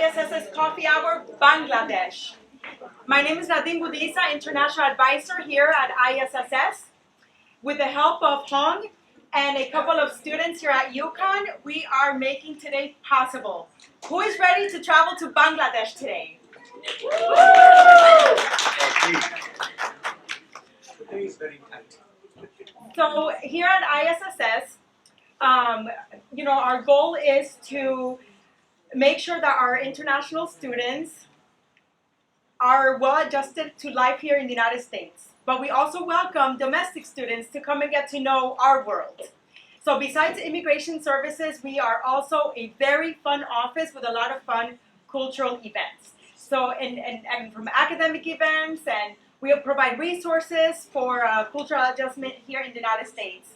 ISS's Coffee Hour, Bangladesh. My name is Nadim Budisa, International Advisor here at ISSS. With the help of Hong and a couple of students here at UCONN, we are making today possible. Who is ready to travel to Bangladesh today? So here at ISSS, our goal is to make sure that our international students are well adjusted to life here in the United States. But we also welcome domestic students to come and get to know our world. So besides immigration services, we are also a very fun office with a lot of fun cultural events. So and from academic events, and we provide resources for cultural adjustment here in the United States.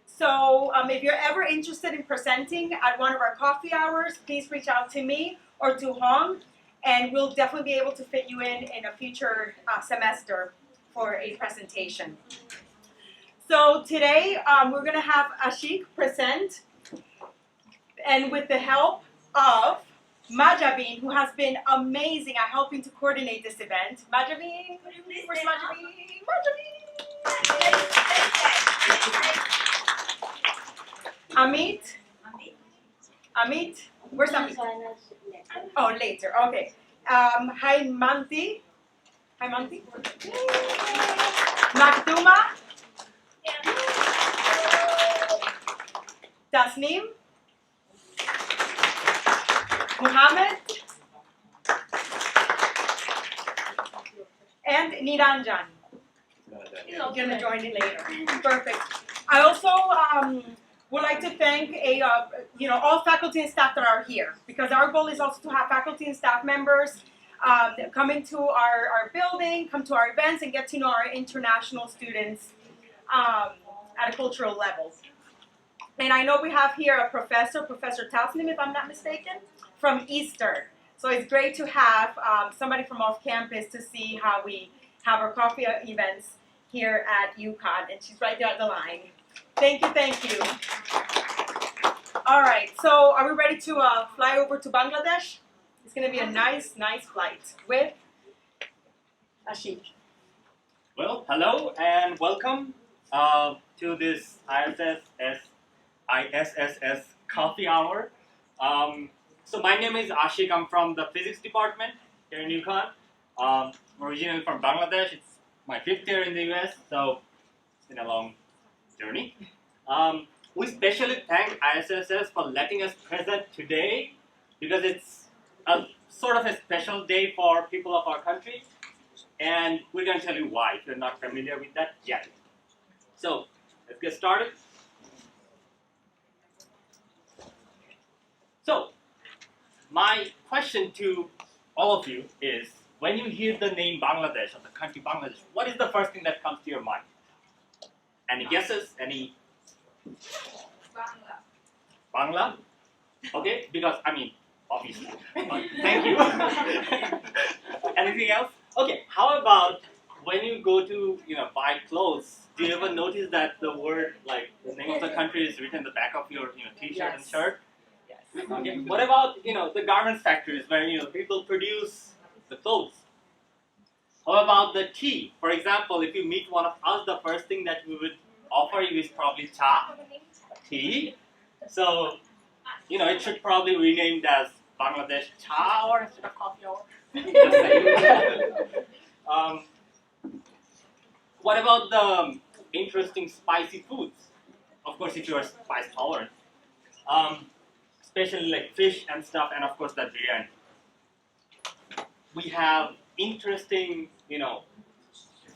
So if you're ever interested in presenting at one of our coffee hours, please reach out to me or to Hong, and we'll definitely be able to fit you in a future semester for a presentation. So today we're going to have Ashik present, and with the help of Majabin, who has been amazing at helping to coordinate this event. Majabin, where's Majabin? Majabin! Amit, where's Amit? Oh, later, okay. Hi, Manti. Magduma. Tasneem. Muhammad. And Niranjan. You're gonna join in later. Perfect. I also would like to thank all faculty and staff that are here, because our goal is also to have faculty and staff members come into our building, come to our events, and get to know our international students at a cultural level. And I know we have here a Professor Tasnim, if I'm not mistaken, from Eastern. So it's great to have somebody from off campus to see how we have our coffee events here at UConn, and she's right there at the line. Thank you. All right, so are we ready to fly over to Bangladesh? It's going to be a nice flight with Ashik. Well, hello and welcome to this ISSS Coffee Hour. So my name is Ashik. I'm from the physics department here in UConn. I'm originally from Bangladesh. It's my 5th year in the US, so it's been a long journey. We especially thank ISSS for letting us present today, because it's a sort of a special day for people of our country, and we're going to tell you why if you're not familiar with that yet. So let's get started. So my question to all of you is, when you hear the name Bangladesh, or the country Bangladesh, what is the first thing that comes to your mind? Any guesses? Any? Bangla? Okay, because, obviously. Thank you. Anything else? Okay, how about when you go to, buy clothes, do you ever notice that the word, like, the name of the country is written in the back of your, t-shirt and shirt? Yes. Okay, what about, the garments factories where, people produce the clothes? How about the tea? For example, if you meet one of us, the first thing that we would offer you is probably tea. So, it should probably be renamed as Bangladesh Cha Hour instead of Coffee Hour. What about the interesting spicy foods? Of course, if you are spice tolerant. Especially like fish and stuff, and of course that biryani. We have interesting,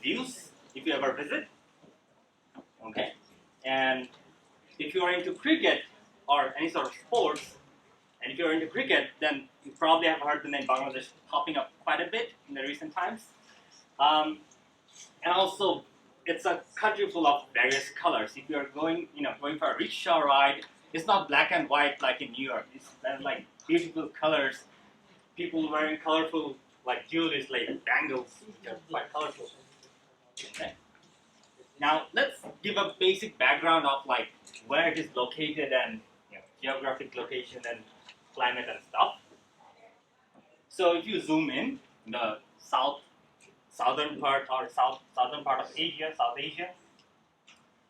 views if you ever visit. Okay, and if you are into cricket or any sort of sports, and if you're into cricket, then you probably have heard the name Bangladesh popping up quite a bit in the recent times. And also, it's a country full of various colors. If you're going for a rickshaw ride, it's not black and white like in New York. It's like beautiful colors. People wearing colorful jewelry, like bangles, which are quite colorful. Okay. Now let's give a basic background of where it is located and geographic location and climate and stuff. So if you zoom in the southern part or southern part of Asia, South Asia,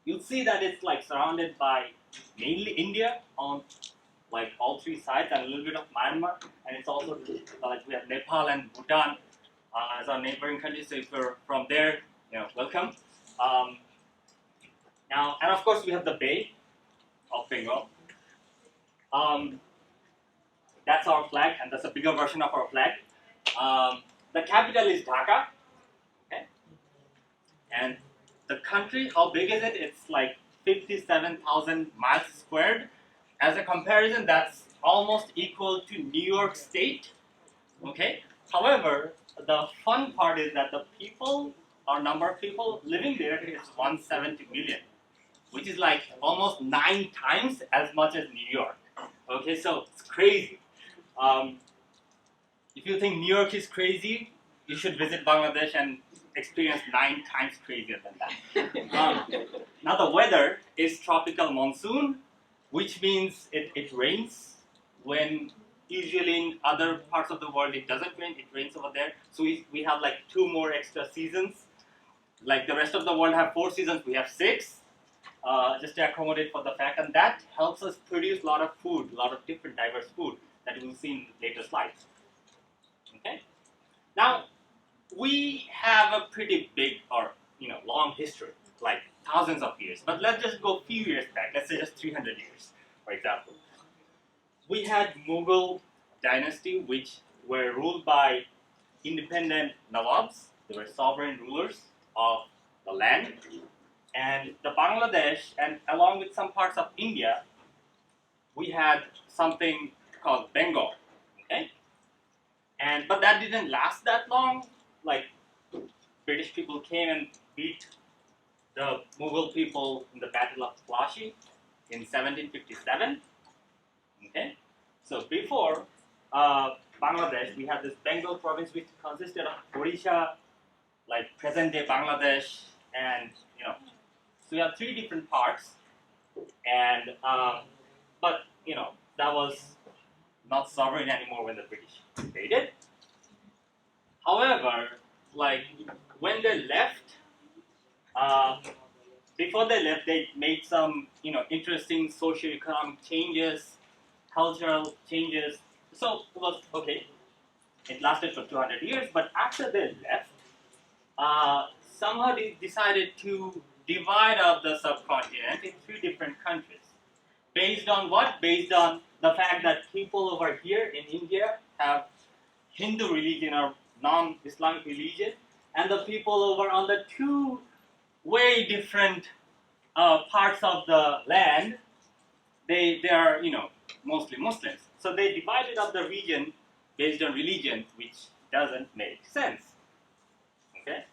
you'll see that it's like surrounded by mainly India on like all three sides and a little bit of Myanmar, and it's also like we have Nepal and Bhutan as our neighboring countries. So if you're from there, welcome. Now, and of course we have the Bay of Bengal. That's our flag, and that's a bigger version of our flag. The capital is Dhaka, okay? And the country, how big is it? It's like 57,000 miles squared. As a comparison, that's almost equal to New York State, okay? However, the fun part is that the people, or number of people living there is 170 million, which is like almost 9 times as much as New York. Okay, so it's crazy. If you think New York is crazy, you should visit Bangladesh and experience 9 times crazier than that. Now the weather is tropical monsoon, which means it rains when usually in other parts of the world it doesn't rain, it rains over there. So we have like 2 more extra seasons. Like the rest of the world have 4 seasons, we have 6. Just to accommodate for the fact, and that helps us produce a lot of food, a lot of different diverse food that you will see in later slides. Okay. Now we have a pretty big or long history, like thousands of years. But let's just go a few years back. Let's say just 300 years, for example. We had Mughal dynasty, which were ruled by independent Nawabs. They were sovereign rulers of the land. And the Bangladesh, and along with some parts of India, we had something called Bengal, okay? But that didn't last that long. Like, British people came and beat the Mughal people in the Battle of Plassey in 1757, okay? So before Bangladesh, we had this Bengal province which consisted of Odisha, like present-day Bangladesh, and so we have 3 different parts, and but that was not sovereign anymore when the British invaded. However, like when they left, before they left, they made some interesting socio-economic changes, cultural changes. So it was okay. It lasted for 200 years, but after they left, somehow they decided to divide up the subcontinent in 3 different countries. Based on what? Based on the fact that people over here in India have Hindu religion or non-Islamic religion, and the people over on the 2 way different parts of the land, they are mostly Muslims. So they divided up the region based on religion, which doesn't make sense. Okay?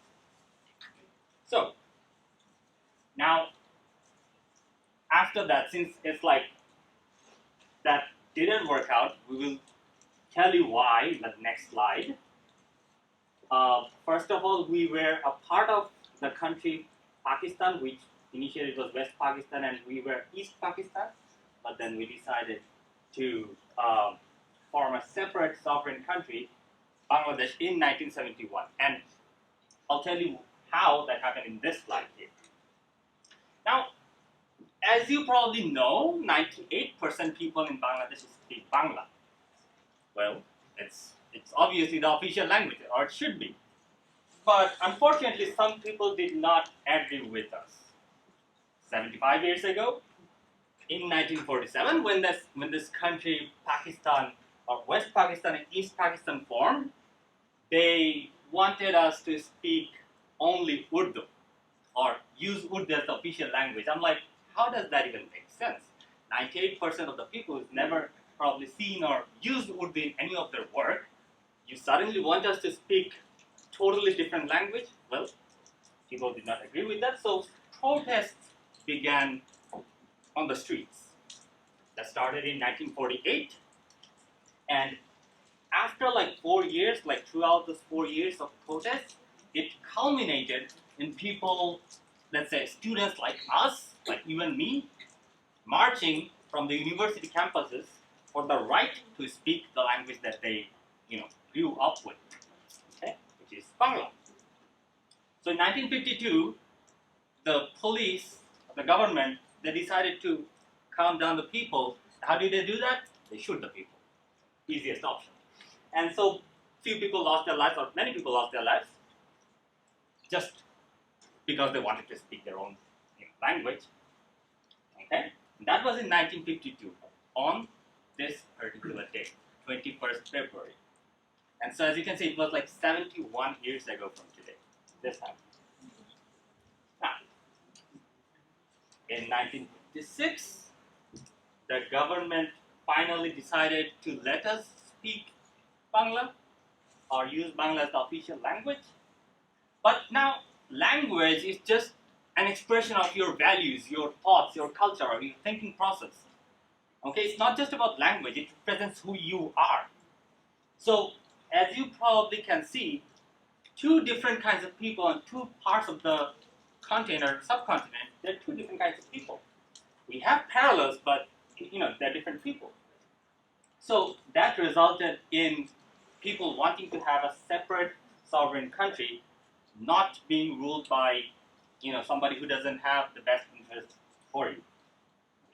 So now, after that, since it's like that didn't work out, we will tell you why in the next slide. First of all, we were a part of the country Pakistan, which initially was West Pakistan, and we were East Pakistan, but then we decided to form a separate sovereign country, Bangladesh, in 1971. And I'll tell you how that happened in this slide here. Now, as you probably know, 98% people in Bangladesh speak Bangla. Well, it's obviously the official language, or it should be. But unfortunately, some people did not agree with us. 75 years ago, in 1947, when this country, Pakistan, or West Pakistan and East Pakistan formed, they wanted us to speak only Urdu, or use Urdu as the official language. I'm like, how does that even make sense? 98% of the people who've never probably seen or used Urdu in any of their work, you suddenly want us to speak totally different language? Well, people did not agree with that, so protests began on the streets. That started in 1948, and after like 4 years, like throughout those 4 years of protests, it culminated in people, let's say students like us, like you and me, marching from the university campuses for the right to speak the language that they grew up with, okay, which is Bangla. So in 1952, the police, the government, they decided to calm down the people. How did they do that? They shoot the people. Easiest option. And so few people lost their lives, or many people lost their lives, just because they wanted to speak their own language. Okay? That was in 1952, on this particular day, 21st February. And so as you can see, it was like 71 years ago from today, this time. Now, in 1956, the government finally decided to let us speak Bangla or use Bangla as the official language. But now, language is just an expression of your values, your thoughts, your culture, or your thinking process. Okay, it's not just about language, it represents who you are. So, as you probably can see, two different kinds of people on two parts of the continent or subcontinent, there are two different kinds of people. We have parallels, but they're different people. So that resulted in people wanting to have a separate sovereign country, not being ruled by somebody who doesn't have the best interest for you.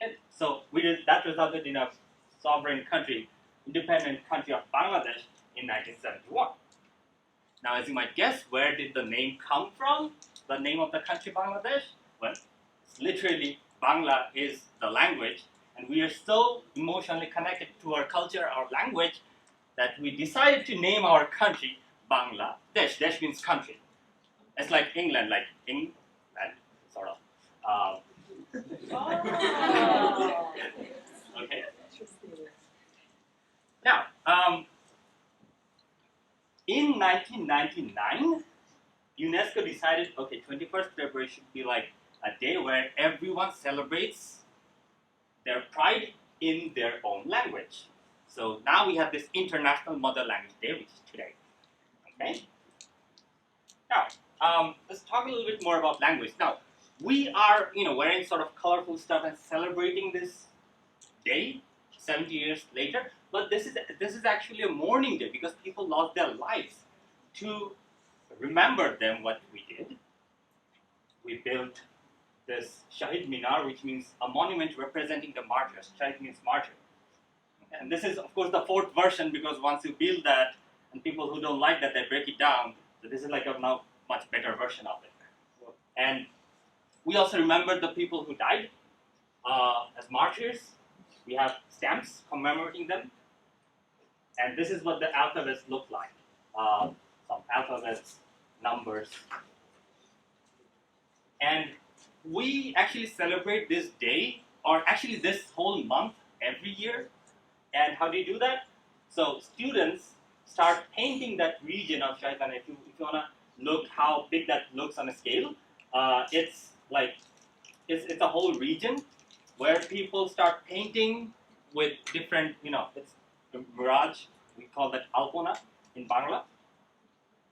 Okay? So that resulted in a sovereign country, independent country of Bangladesh in 1971. Now, as you might guess, where did the name come from? The name of the country Bangladesh? Well, it's literally Bangla is the language, and we are so emotionally connected to our culture, our language, that we decided to name our country Bangladesh. Desh means country. It's like England, sort of. Okay. Now, in 1999, UNESCO decided, okay, 21st February should be like a day where everyone celebrates their pride in their own language. So now we have this International Mother Language Day, which is today. Okay? Now, let's talk a little bit more about language. Now, we are, wearing sort of colorful stuff and celebrating this day 70 years later, but this is actually a mourning day because people lost their lives. To remember them, what we did, we built this Shahid Minar, which means a monument representing the martyrs. Shahid means martyr. And this is, of course, the fourth version, because once you build that, and people who don't like that, they break it down. So this is like a now much better version of it. And we also remember the people who died as martyrs. We have stamps commemorating them. And this is what the alphabets look like. Some alphabets, numbers. And we actually celebrate this day, or actually this whole month, every year. And how do you do that? So students start painting that region of Shaitan. If you want to look how big that looks on a scale, it's a whole region where people start painting with different, it's a mirage. We call that Alpona in Bangla.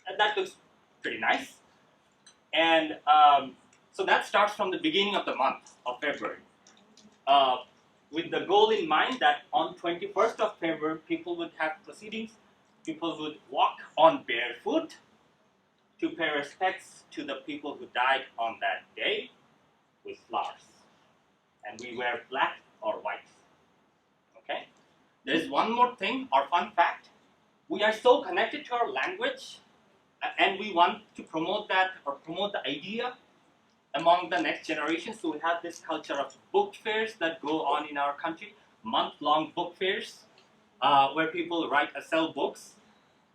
And that looks pretty nice. And so that starts from the beginning of the month of February. With the goal in mind that on 21st of February, people would have proceedings. People would walk on barefoot to pay respects to the people who died on that day with flowers. And we wear black or white. Okay? There's one more thing, or fun fact. We are so connected to our language, and we want to promote that, or promote the idea among the next generation. So we have this culture of book fairs that go on in our country, month-long book fairs, where people sell books,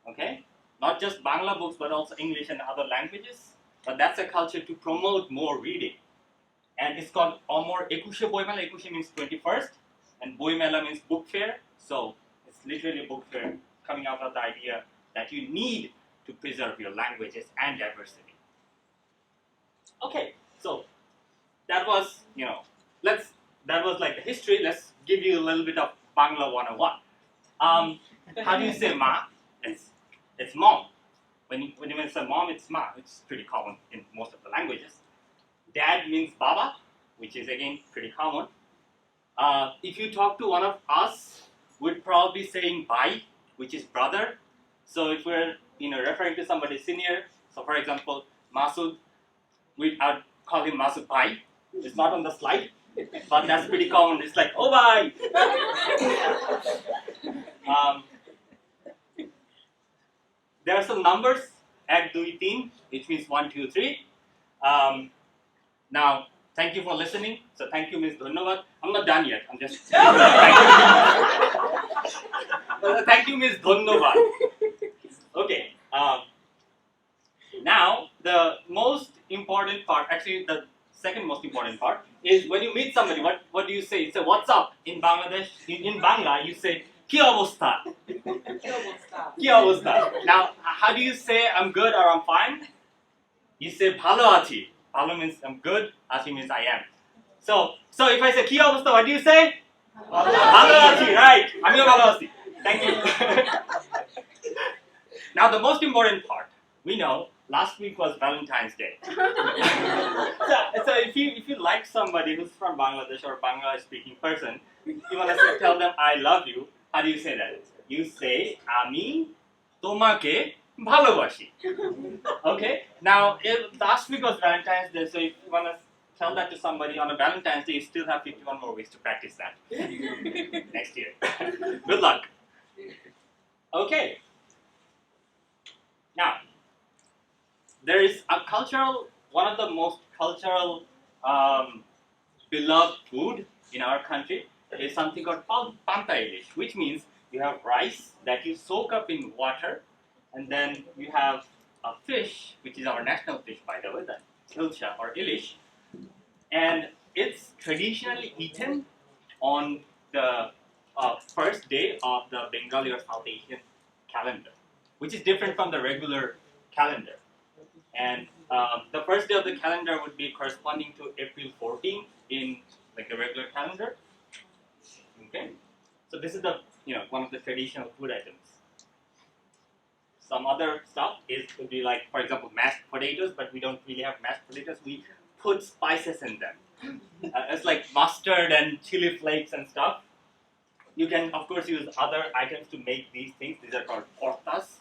okay? Not just Bangla books, but also English and other languages. But that's a culture to promote more reading. And it's called Amor Ekushe Boimela. Ekushe means 21st, and Boimela means book fair. So it's literally a book fair coming out of the idea that you need to preserve your languages and diversity. Okay, so that was, that was like the history. Let's give you a little bit of Bangla 101. How do you say ma? It's mom. When you say mom, it's ma. It's pretty common in most of the languages. Dad means baba, which is again pretty common. If you talk to one of us, we'd probably be saying bhai, which is brother. So if we're referring to somebody senior, so for example, Masood, I'd call him Masood Bhai. It's not on the slide, but that's pretty common. It's like, oh bhai. There are some numbers, 1, 2, 3, which means 1, 2, 3. Now, thank you for listening. So thank you, Ms. Dhanyavad. I'm not done yet. I'm just. Thank you, Ms. Dhanyavad. Okay. Now, the most important part, actually the second most important part, is when you meet somebody, what do you say? You say, what's up? In Bangladesh, in Bangla, you say, ki obostha? Ki obostha? Now, how do you say I'm good or I'm fine? You say, bhalo achi. Bhalo means I'm good, achi means I am. So if I say, ki obostha, what do you say? Bhalo achi, right. Amio bhalo achi. Thank you. Now, the most important part, we know, last week was Valentine's Day. so if you like somebody who's from Bangladesh or Bangla speaking person, you want to tell them I love you. How do you say that? You say Ami tomake bhalobashi. Okay. Now last week was Valentine's Day, so if you want to tell that to somebody on a Valentine's Day, you still have 51 more weeks to practice that next year. Good luck. Okay. Now, there is a one of the most cultural beloved food in our country is something called panta ilish, which means you have rice that you soak up in water, and then you have a fish, which is our national fish, by the way, the ilcha or ilish, and it's traditionally eaten on the first day of the Bengali or South Asian calendar, which is different from the regular calendar. And the first day of the calendar would be corresponding to April 14 in like the regular calendar. Okay, so this is the one of the traditional food items. Some other stuff would be like, for example, mashed potatoes, but we don't really have mashed potatoes. We put spices in them. It's like mustard and chili flakes and stuff. You can of course use other items to make these things. These are called portas.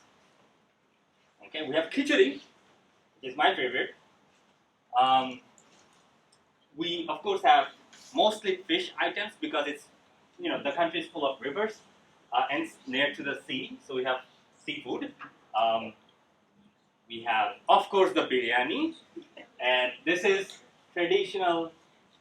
Okay, we have khichdi. Is my favorite. We of course have mostly fish items because it's the country is full of rivers and near to the sea, so we have seafood. We have of course the biryani, and this is traditional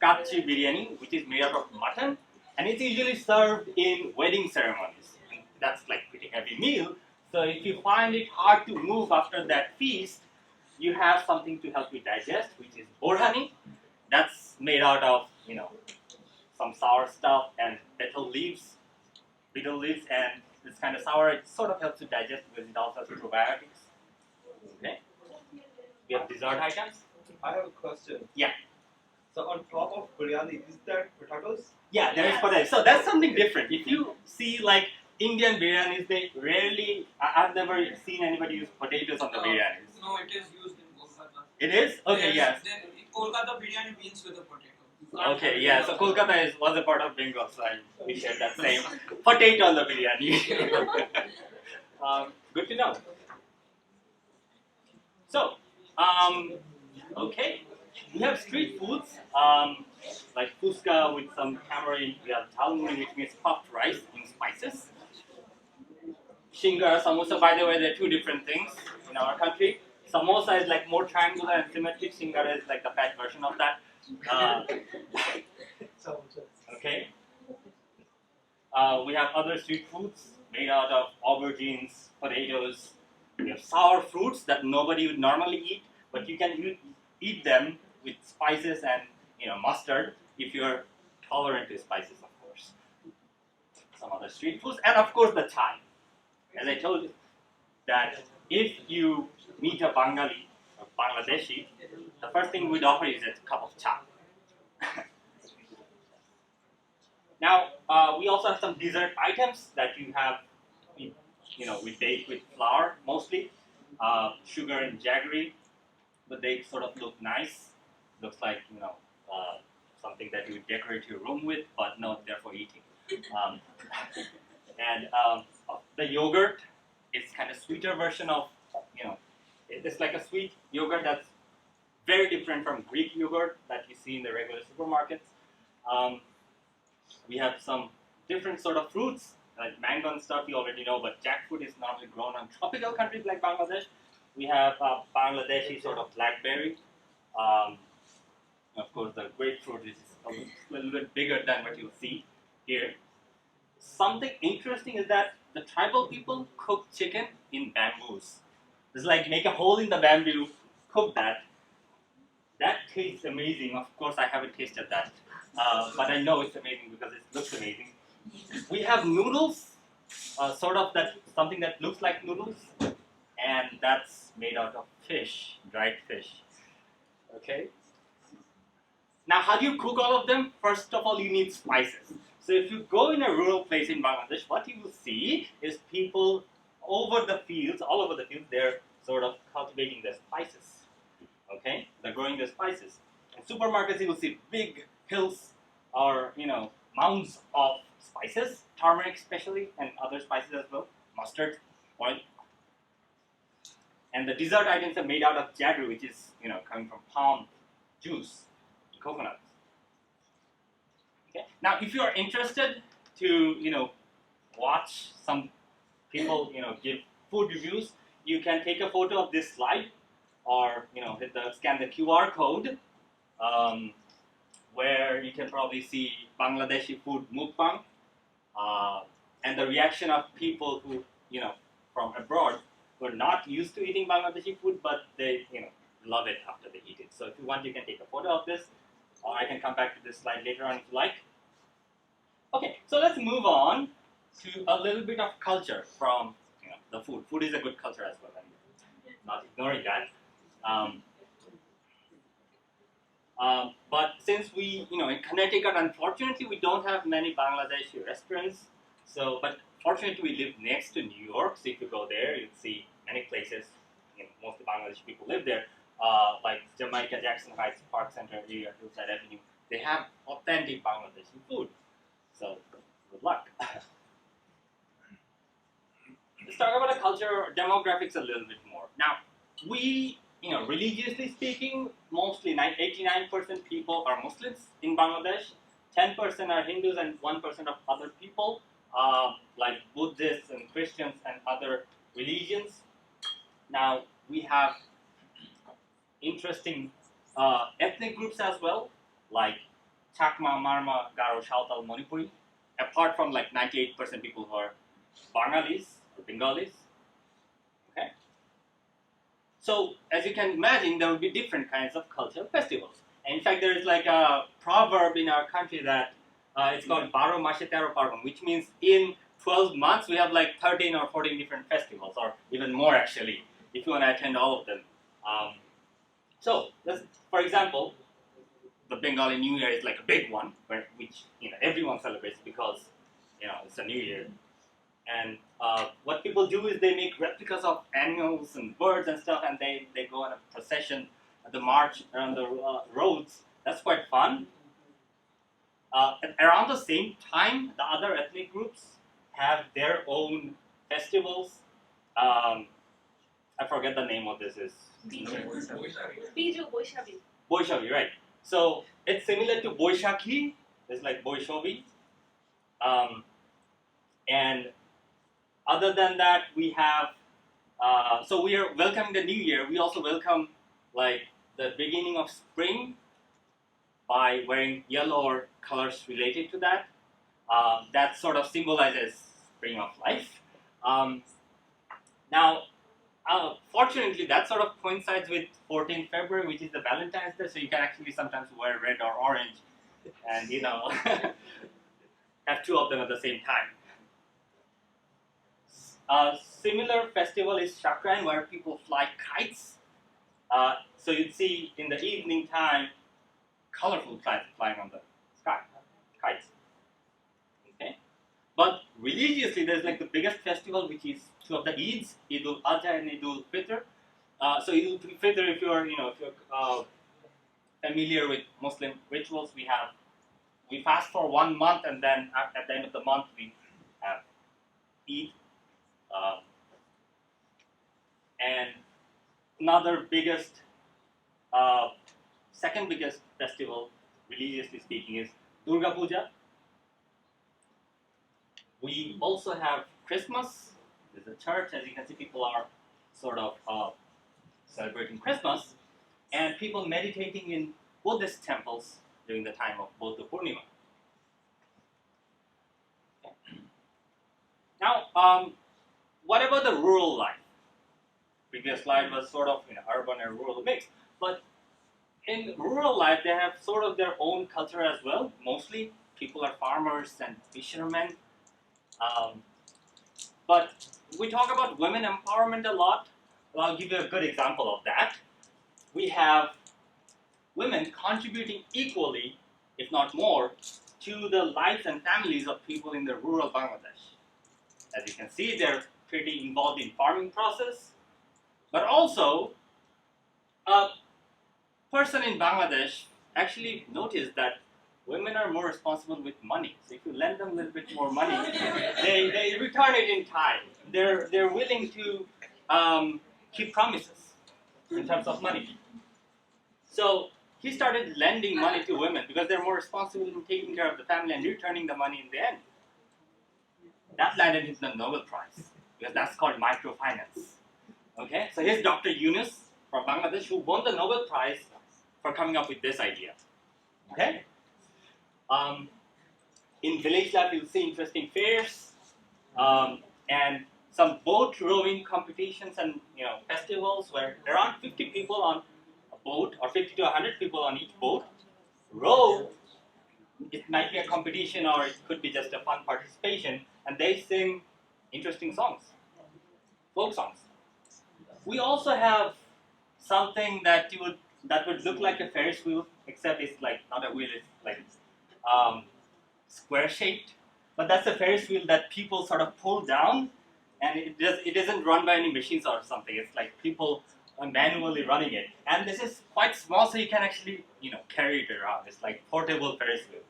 kachi biryani, which is made out of mutton, and it's usually served in wedding ceremonies. And that's like pretty heavy meal. So if you find it hard to move after that feast, you have something to help you digest, which is borhani. That's made out of some sour stuff and betel leaves, and it's kind of sour. It sort of helps you digest because it also has probiotics. Okay. We have dessert items. I have a question. Yeah. So on top of biryani, is there potatoes? Yeah, there is potatoes. So that's something different. If you see like Indian biryanis, they rarely. I've never seen anybody use potatoes on the biryanis. No, it is used in Kolkata. It is? Okay, yes. Kolkata biryani beans with a potato. Okay, yeah. So Kolkata was a part of Bengal, so we shared that same potato on the biryani. Good to know. So, okay, we have street foods like fuska with some tamarind. We have talmuni, which means puffed rice in spices. Shingara, samosa. By the way, they're two different things in our country. Samosa is like more triangular and symmetric. Shingara is like the fat version of that. Okay. We have other street foods made out of aubergines, potatoes. We have sour fruits that nobody would normally eat, but you can eat them with spices and mustard if you're tolerant to spices, of course. Some other street foods, and of course the chai. As I told you, that if you meet a Bengali or Bangladeshi, the first thing we'd offer is a cup of chai. Now, we also have some dessert items that you have, we bake with flour mostly, sugar and jaggery, but they sort of look nice. Looks like, something that you would decorate your room with, but not there for eating. And the yogurt is kind of sweeter version of, it's like a sweet yogurt that's very different from Greek yogurt that you see in the regular supermarkets. We have some different sort of fruits, like mango and stuff you already know, but jackfruit is normally grown in tropical countries like Bangladesh. We have Bangladeshi sort of blackberry. Of course, the grapefruit is a little bit bigger than what you see here. Something interesting is that the tribal people cook chicken in bamboos. It's like make a hole in the bamboo, cook that. That tastes amazing. Of course, I haven't tasted that, but I know it's amazing because it looks amazing. We have noodles, sort of that something that looks like noodles, and that's made out of fish, dried fish. Okay. Now, how do you cook all of them? First of all, you need spices. So if you go in a rural place in Bangladesh, what you will see is people over the fields, all over the fields, they're sort of cultivating their spices. Okay, they're growing their spices. In supermarkets, you will see big hills or mounds of spices, turmeric especially, and other spices as well, mustard, oil. And the dessert items are made out of jaggery, which is coming from palm juice, coconuts. Okay. Now, if you are interested to watch some people give food reviews, you can take a photo of this slide, or scan the QR code, where you can probably see Bangladeshi food mukbang, and the reaction of people who from abroad who are not used to eating Bangladeshi food, but they love it after they eat it. So if you want, you can take a photo of this, or I can come back to this slide later on if you like. Okay, so let's move on to a little bit of culture from the food. Food is a good culture as well. I'm not ignoring that. But since we, in Connecticut, unfortunately, we don't have many Bangladeshi restaurants. So, but fortunately, we live next to New York. So if you go there, you'll see many places. Most of the Bangladeshi people live there, like Jamaica, Jackson Heights, Park Center area, Hillside Avenue. They have authentic Bangladeshi food. So, good luck. Let's talk about the culture demographics a little bit more. Now, we, religiously speaking, mostly 89% people are Muslims in Bangladesh, 10% are Hindus, and 1% of other people, like Buddhists and Christians and other religions. Now, we have interesting ethnic groups as well, like Chakma, Marma, Garo, Shawtal, Manipuri, apart from like 98% people who are Bangalis or Bengalis. Okay. So, as you can imagine, there will be different kinds of cultural festivals. And in fact, there is like a proverb in our country that it's called Baro Mashe Tero Parban, which means in 12 months we have like 13 or 14 different festivals, or even more actually, if you want to attend all of them. So, for example, the Bengali New Year is like a big one, which everyone celebrates because it's a New Year. And what people do is they make replicas of animals and birds and stuff, and they go on a procession, the march around the roads. That's quite fun. Around the same time, the other ethnic groups have their own festivals. I forget the name of this. Is Boishavi, right? So it's similar to Boishakhi. It's like Boishavi. And other than that, we have, so we are welcoming the new year. We also welcome like the beginning of spring by wearing yellow or colors related to that. That sort of symbolizes spring of life. Now, fortunately, that sort of coincides with 14th February, which is the Valentine's Day, so you can actually sometimes wear red or orange and, have two of them at the same time. Similar festival is Shakran, where people fly kites. So you'd see in the evening time, colorful kites flying on the sky, kites. Okay, but religiously, there's like the biggest festival, which is two of the Eids, Eid al-Adha and Eid al-Fitr. So Eid al-Fitr, if you're familiar with Muslim rituals, we fast for 1 month, and then at the end of the month we have Eid. And another biggest, second biggest festival, religiously speaking, is Durga Puja. We also have Christmas. There's a church, as you can see, people are sort of celebrating Christmas, and people meditating in Buddhist temples during the time of Buddha Purnima. Now, what about the rural life? Previous slide was sort of urban and rural mix, but in rural life they have sort of their own culture as well. Mostly people are farmers and fishermen, but we talk about women empowerment a lot. Well, I'll give you a good example of that. We have women contributing equally, if not more, to the lives and families of people in the rural Bangladesh. As you can see, they're pretty involved in farming process, but also a person in Bangladesh actually noticed that women are more responsible with money. So if you lend them a little bit more money, they return it in time. They're willing to keep promises in terms of money. So he started lending money to women because they're more responsible in taking care of the family and returning the money in the end. That landed him the Nobel Prize because that's called microfinance. Okay, so here's Dr. Yunus from Bangladesh who won the Nobel Prize for coming up with this idea. Okay, in village life you'll see interesting fairs and some boat rowing competitions and festivals where around 50 people on a boat or 50 to 100 people on each boat row. It might be a competition or it could be just a fun participation, and they sing interesting songs, folk songs. We also have something that would look like a Ferris wheel, except it's like not a wheel, it's like square shaped. But that's a Ferris wheel that people sort of pull down, and it isn't run by any machines or something. It's like people are manually running it, and this is quite small, so you can actually carry it around. It's like portable Ferris wheel.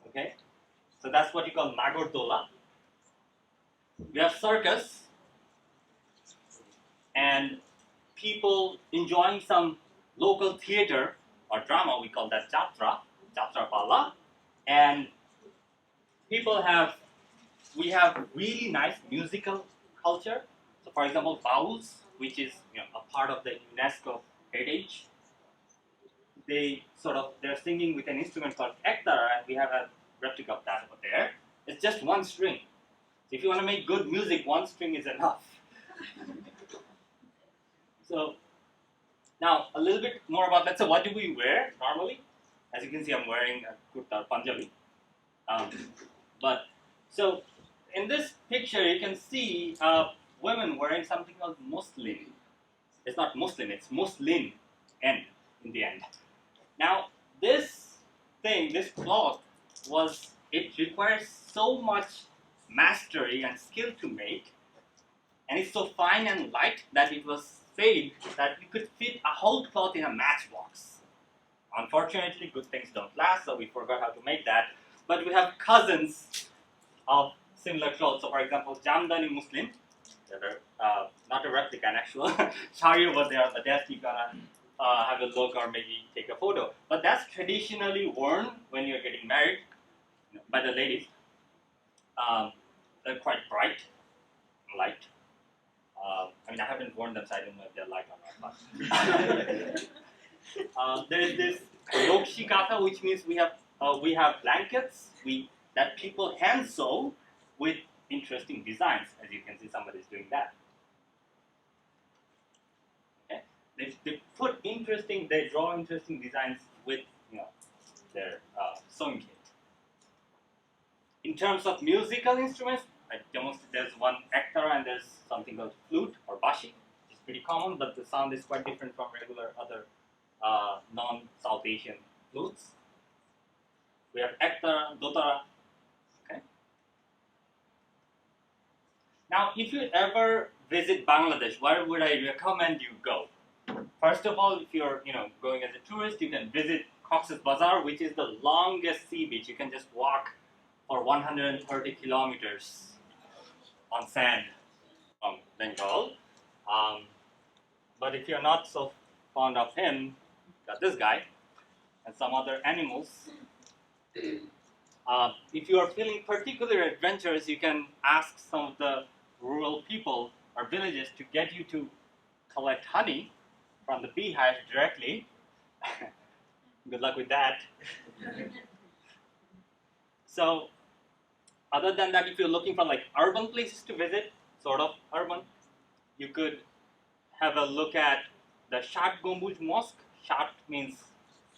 Okay, so that's what you call Nagordola. We have circus and people enjoying some local theater or drama. We call that Jatra Pala, and we have really nice musical culture. So, for example, bauls, which is a part of the UNESCO heritage. They're singing with an instrument called ektara, and we have a replica of that over there. It's just one string. So if you want to make good music, one string is enough. So now a little bit more about, let's say, what do we wear normally? As you can see, I'm wearing a kurta Punjabi. But so in this picture, you can see women wearing something called muslin. It's not Muslim, it's muslin, N in the end. Now this cloth it requires so much mastery and skill to make, and it's so fine and light that it was said that you could fit a whole cloth in a matchbox. Unfortunately, good things don't last, so we forgot how to make that. But we have cousins of similar clothes. So, for example, Jamdani Muslim, not a replica, an actual shari over there on the desk. You gotta have a look or maybe take a photo. But that's traditionally worn when you're getting married by the ladies. They're quite bright, light. I haven't worn them, so I don't know if they're light or not. But there is this lokshi katha, which means we have blankets that people hand sew with interesting designs. As you can see, somebody's doing that. Okay? They draw interesting designs with their sewing kit. In terms of musical instruments, there's one ektara and there's something called flute or bashi, which is pretty common, but the sound is quite different from regular other non-South Asian flutes. We have ektara, dotara. Okay. Now, if you ever visit Bangladesh, where would I recommend you go? First of all, if you're going as a tourist, you can visit Cox's Bazar, which is the longest sea beach. You can just walk for 130 kilometers on sand from Bengal. But if you're not so fond of him, got this guy and some other animals. If you are feeling particularly adventurous, you can ask some of the rural people or villages to get you to collect honey from the beehive directly. Good luck with that. So, other than that, if you're looking for like urban places to visit, sort of urban, you could have a look at the Shat Gombuj Mosque. Shat means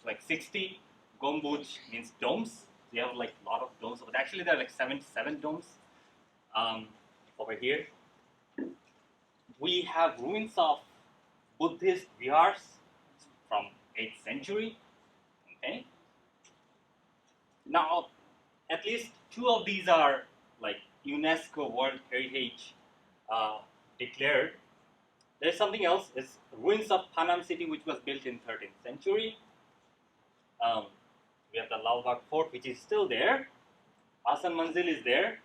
like 60, Gombuj means domes. You have like a lot of domes, but actually there are like 77 domes over here. We have ruins of Buddhist vihars from 8th century. Okay. Now, at least 2 of these are like UNESCO World Heritage declared. There's something else. It's ruins of Panam city, which was built in 13th century. We have the Lalbagh Fort, which is still there. Asan Manzil is there.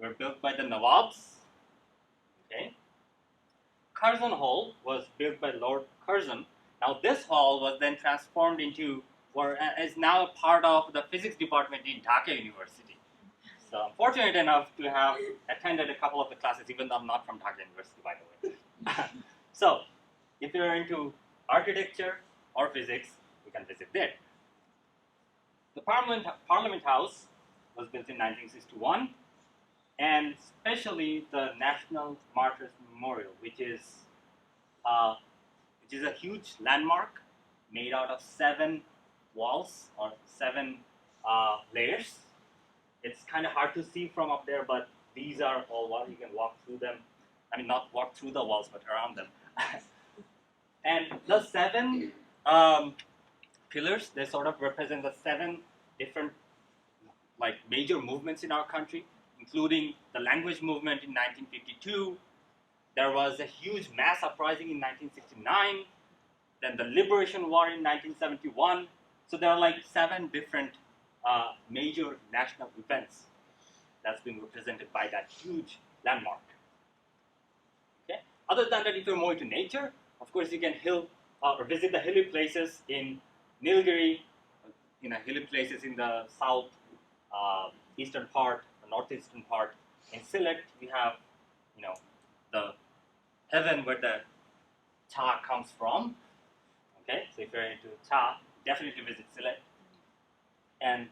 Were built by the Nawabs. Okay. Curzon Hall was built by Lord Curzon. Now this hall was then transformed into, or is now a part of the physics department in Dhaka University. So I'm fortunate enough to have attended a couple of the classes, even though I'm not from Dhaka University, by the way. So if you're into architecture or physics, you can visit there. The Parliament House was built in 1961, and especially the National Martyrs Memorial, which is a huge landmark made out of 7 walls or 7 layers. It's kind of hard to see from up there, but these are all walls. You can walk through them. I mean, not walk through the walls, but around them. And the 7 pillars, they sort of represent the 7 different like major movements in our country, including the language movement in 1952. There was a huge mass uprising in 1969, then the Liberation War in 1971. So there are like 7 different major national events that's being represented by that huge landmark. Okay. Other than that, if you're more into nature, of course you can visit the hilly places in Nilgiri, hilly places in the south eastern part, the northeastern part. In Sylhet, we have, the heaven where the cha comes from. Okay, so if you're into cha, definitely visit Sylhet, and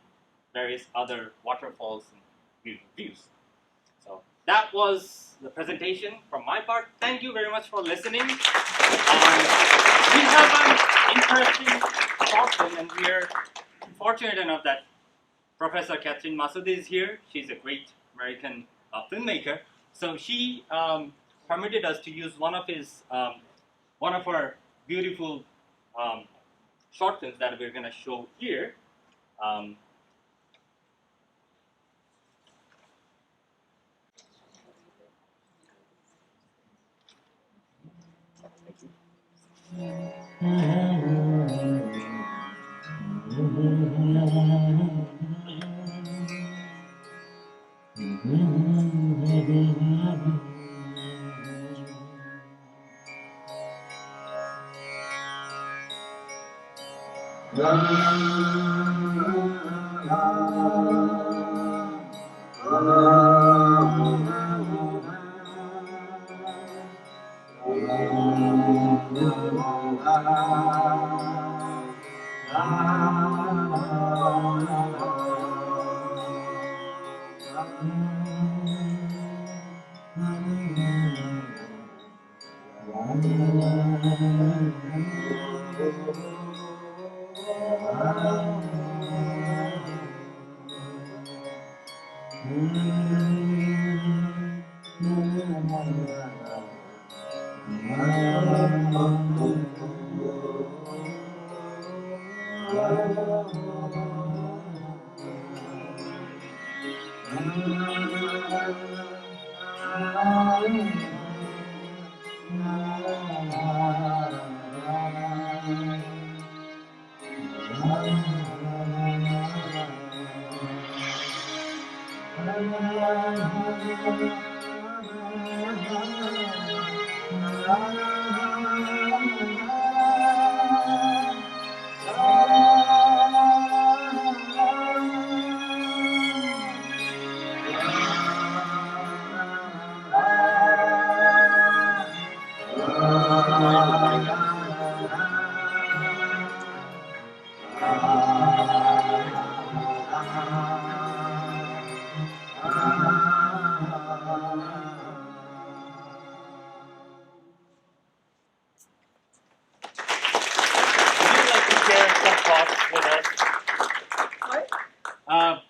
various other waterfalls and beautiful views. So that was the presentation from my part. Thank you very much for listening. We have an interesting short film, and we are fortunate enough that Professor Catherine Masoudi is here. She's a great American filmmaker. So she permitted us to use one of her beautiful short films that we're going to show here.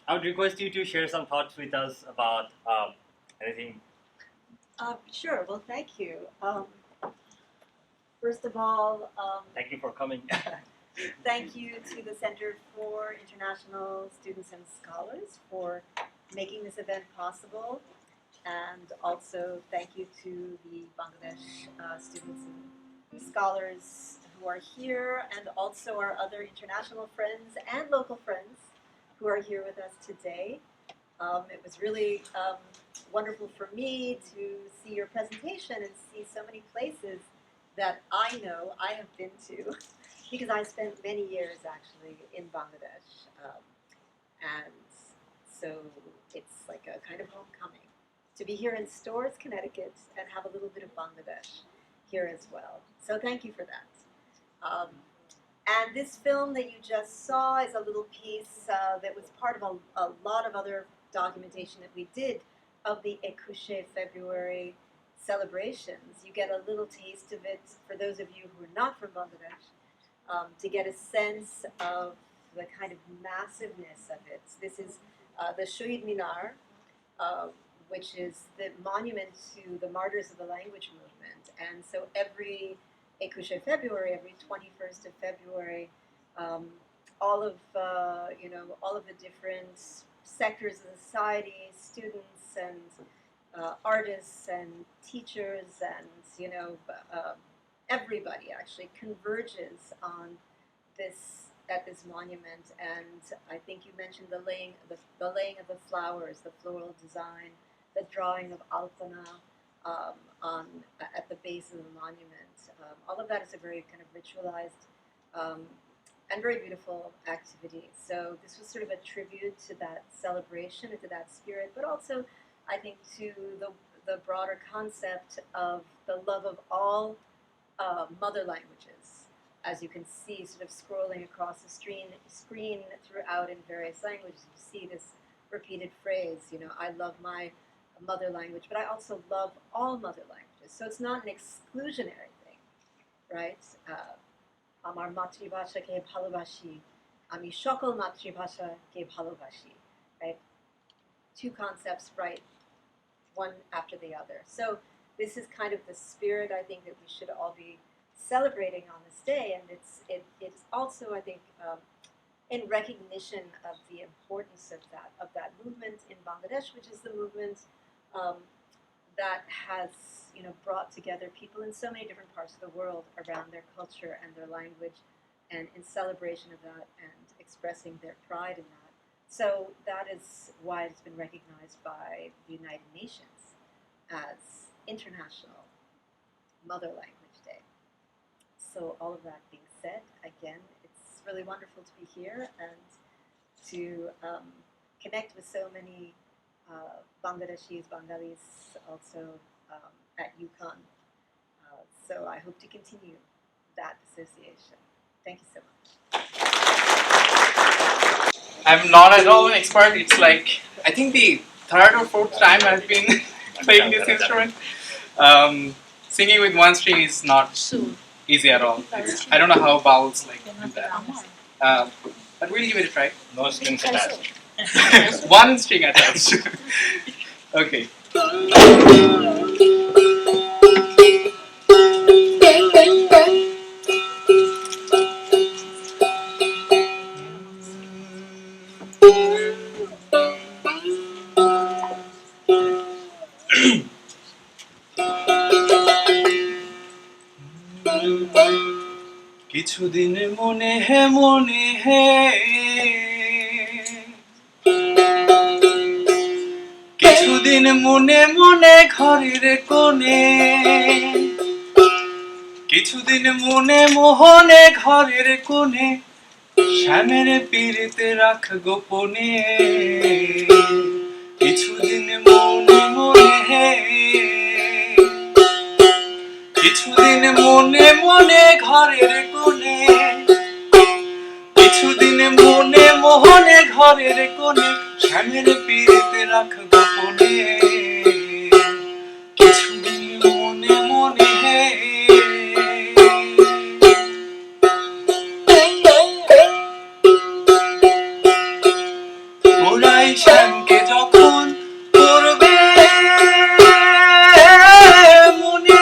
I would request you to share some thoughts with us about anything. Sure. Well, thank you. First of all, Thank you for coming. thank you to the Center for International Students and Scholars for making this event possible. And also thank you to the Bangladesh students and scholars who are here, and also our other international friends and local friends who are here with us today. It was really wonderful for me to see your presentation and see so many places that I know I have been to, because I spent many years actually in Bangladesh. And so it's like a kind of homecoming to be here in Storrs, Connecticut, and have a little bit of Bangladesh here as well. So thank you for that. And this film that you just saw is a little piece that was part of a lot of other documentation that we did of the Ekushe February celebrations. You get a little taste of it for those of you who are not from Bangladesh, to get a sense of the kind of massiveness of it. This is the Shahid Minar, which is the monument to the martyrs of the language movement. And so every Ekushe February, every 21st of February, all of the different sectors of society, students and artists and teachers and everybody actually converges on this at this monument. And I think you mentioned the laying of the flowers, the floral design, the drawing of Altana at the base of the monument. All of that is a very kind of ritualized and very beautiful activity. So this was sort of a tribute to that celebration and to that spirit, but also I think to the broader concept of the love of all mother languages. As you can see, sort of scrolling across the screen throughout in various languages, you see this repeated phrase, I love my mother language, but I also love all mother languages. So it's not an exclusionary thing, right? Amar matribhasha ke bhalobashi, ami shokol matribhasha ke bhalobashi, right? Two concepts, right? One after the other. So this is kind of the spirit I think that we should all be celebrating on this day, and it's also I think in recognition of the importance of that movement in Bangladesh, which is the movement that has brought together people in so many different parts of the world around their culture and their language, and in celebration of that and expressing their pride in that. So that is why it's been recognized by the United Nations as International Mother Language Day. So all of that being said, again, it's really wonderful to be here and to connect with so many Bangladeshis, Bengalis also at UCONN. So I hope to continue that association. Thank you so much. I'm not at all an expert. It's like, I think the third or fourth time I've been playing this instrument. Singing with one string is not easy at all. I don't know how vowels do that. But we'll give it a try. No strings attached. One string attached. Okay. কিছুদিন মনে হে কিছুদিন মনে ঘরের কোণে কিছুদিন মনে মোহনে ঘরের কোণে শ্যামের পীড়িতে রাখ গোপনে কিছুদিন মনে মনে কিছুদিন মনে মনে ঘরের কোণে কিছুদিন মনে মোহনে ঘরের কোণে শ্যামের পীড়িতে রাখ গোপনে কিছুদিন মনে মনে ওরাই শ্যামকে যখন করবে মনে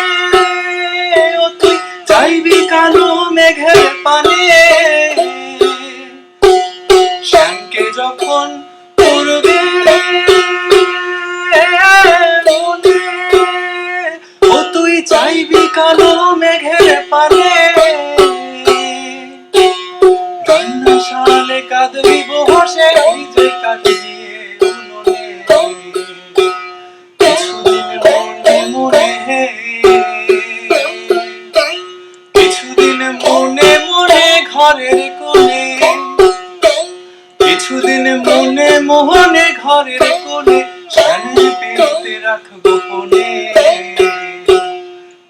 ও তুই চাইবি কালো মেঘের পানে শ্যামকে যখন করবে মনে ও তুই চাইবি কালো মেঘের পানে সালে কাঁদবি বসে যে কাঁদবি উনুনে কিছুদিন মনে মনে কিছুদিন মনে মনে ঘরের কোণে কিছুদিন মনে মোহনে ঘরের কোণে শ্যামের পীড়িতে রাখ গোপনে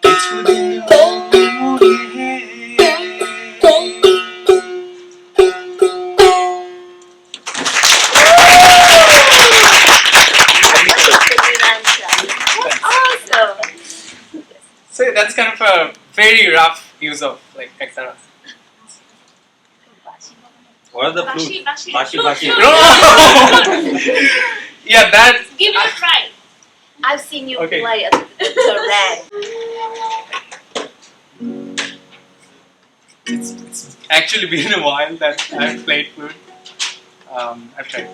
কিছুদিন মনে মনে Awesome. So that's kind of a very rough use of like Kaktara. What are the flutes? Bashi, bashi. Yeah, that. Give it a try. I've seen you Okay. play the red. It's actually been a while that I've played flute. I've tried.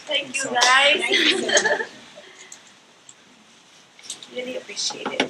Thank you guys.